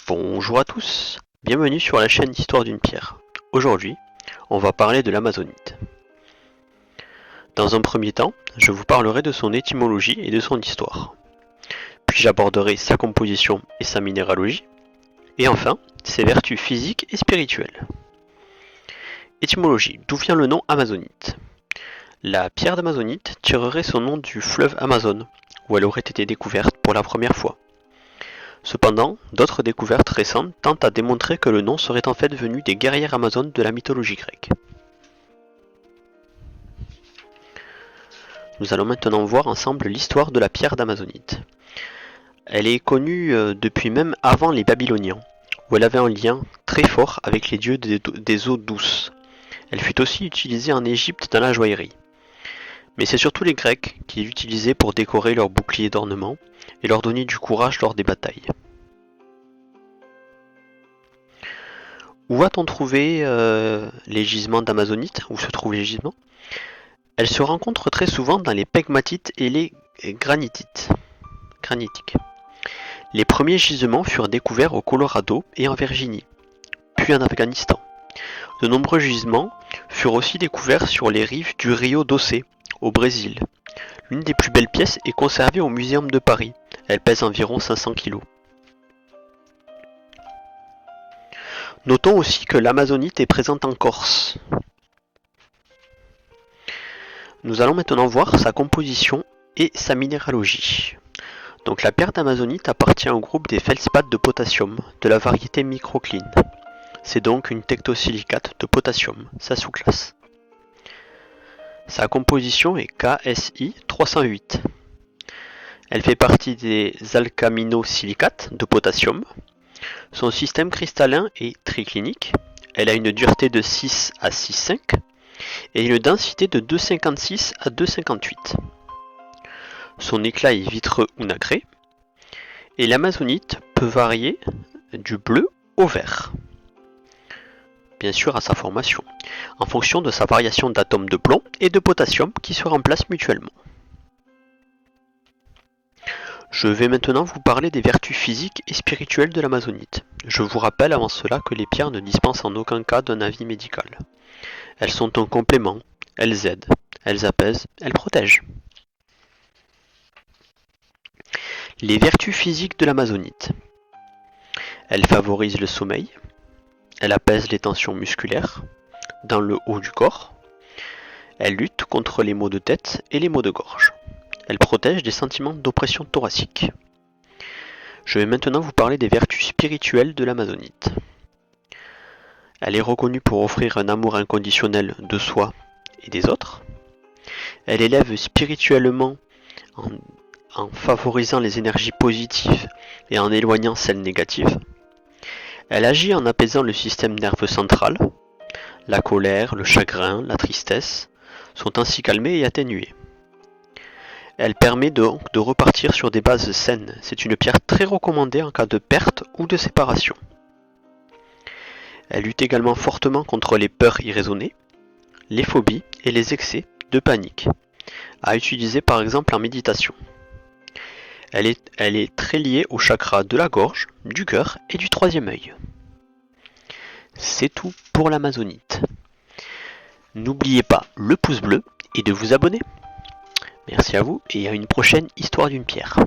Bonjour à tous, bienvenue sur la chaîne Histoire d'une pierre. Aujourd'hui, on va parler de l'amazonite. Dans un premier temps, je vous parlerai de son étymologie et de son histoire. Puis j'aborderai sa composition et sa minéralogie. Et enfin, ses vertus physiques et spirituelles. Étymologie, d'où vient le nom amazonite? La pierre d'amazonite tirerait son nom du fleuve Amazone, où elle aurait été découverte pour la première fois. Cependant, d'autres découvertes récentes tentent à démontrer que le nom serait en fait venu des guerrières amazones de la mythologie grecque. Nous allons maintenant voir ensemble l'histoire de la pierre d'amazonite. Elle est connue depuis même avant les Babyloniens, où elle avait un lien très fort avec les dieux des eaux douces. Elle fut aussi utilisée en Égypte dans la joaillerie. Mais c'est surtout les Grecs qui l'utilisaient pour décorer leurs boucliers d'ornement et leur donner du courage lors des batailles. Où va-t-on trouver les gisements d'amazonite? Où se trouvent les gisements? Elle se rencontre très souvent dans les pegmatites et les granitiques. Les premiers gisements furent découverts au Colorado et en Virginie, puis en Afghanistan. De nombreux gisements furent aussi découverts sur les rives du Rio Doce, au Brésil. L'une des plus belles pièces est conservée au Muséum de Paris. Elle pèse environ 500 kg. Notons aussi que l'amazonite est présente en Corse. Nous allons maintenant voir sa composition et sa minéralogie. Donc la pierre d'amazonite appartient au groupe des feldspaths de potassium, de la variété microcline. C'est donc une tectosilicate de potassium, sa sous-classe. Sa composition est KSI 308. Elle fait partie des alcaminosilicates de potassium. Son système cristallin est triclinique. Elle a une dureté de 6 à 6,5 et une densité de 2,56 à 2,58. Son éclat est vitreux ou nacré. Et l'amazonite peut varier du bleu au vert, bien sûr à sa formation, en fonction de sa variation d'atomes de plomb et de potassium qui se remplacent mutuellement. Je vais maintenant vous parler des vertus physiques et spirituelles de l'amazonite. Je vous rappelle avant cela que les pierres ne dispensent en aucun cas d'un avis médical. Elles sont un complément, elles aident, elles apaisent, elles protègent. Les vertus physiques de l'amazonite. Elle favorise le sommeil, elle apaise les tensions musculaires dans le haut du corps, elle lutte contre les maux de tête et les maux de gorge. Elle protège des sentiments d'oppression thoracique. Je vais maintenant vous parler des vertus spirituelles de l'amazonite. Elle est reconnue pour offrir un amour inconditionnel de soi et des autres. Elle élève spirituellement en favorisant les énergies positives et en éloignant celles négatives. Elle agit en apaisant le système nerveux central. La colère, le chagrin, la tristesse sont ainsi calmés et atténués. Elle permet donc de repartir sur des bases saines. C'est une pierre très recommandée en cas de perte ou de séparation. Elle lutte également fortement contre les peurs irraisonnées, les phobies et les excès de panique, à utiliser par exemple en méditation. Elle est très liée au chakra de la gorge, du cœur et du troisième œil. C'est tout pour l'amazonite. N'oubliez pas le pouce bleu et de vous abonner. Merci à vous et à une prochaine histoire d'une pierre.